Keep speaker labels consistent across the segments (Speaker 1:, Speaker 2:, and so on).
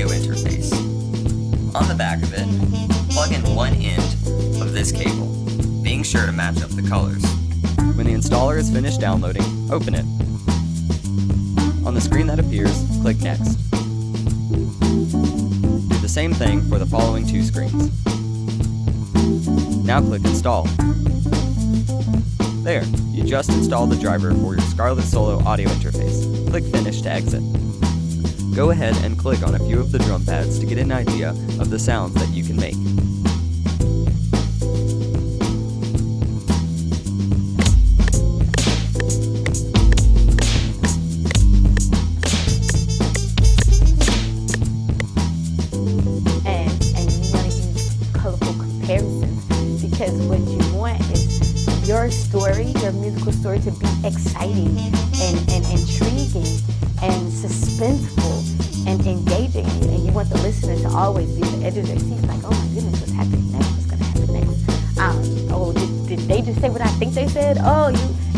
Speaker 1: audio interface. On the back of it, plug in one end of this cable, being sure to match up the colors. When the installer is finished downloading, open it. On the screen that appears, click Next. Do the same thing for the following two screens. Now click Install. There, you just installed the driver for your Scarlett Solo audio interface. Click Finish to exit. Go ahead and click on a few of the drum pads to get an idea of the sounds that you can make.
Speaker 2: And you want to use colorful comparisons, because what you want is your story, your musical story, to be exciting and intriguing and suspenseful and engaging, and you want the listener to always be at the edge of their seat, like, oh my goodness, what's happening next? What's going to happen next? Oh, did they just say what I think they said? Oh,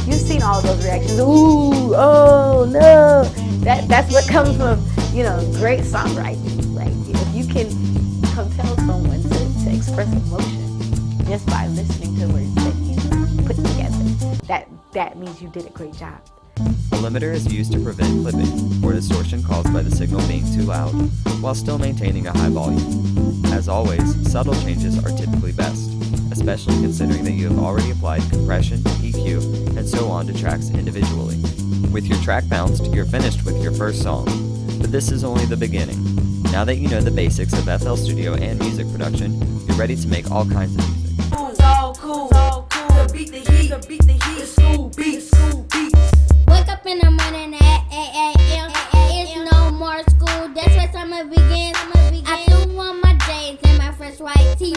Speaker 2: you've seen all those reactions. Ooh, oh no. That's what comes from, great songwriting. Like, if you can compel someone to express emotion just by listening to words that you put together, that means you did a great job.
Speaker 1: A limiter is used to prevent clipping or distortion caused by the signal being too loud, while still maintaining a high volume. As always, subtle changes are typically best, especially considering that you have already applied compression, EQ, and so on to tracks individually. With your track bounced, you're finished with your first song. But this is only the beginning. Now that you know the basics of FL Studio and music production, you're ready to make all kinds of music.
Speaker 3: Wake up in the morning at 8 a.m. It's no more school, that's where summer begins. I threw on my J's and my fresh white tee.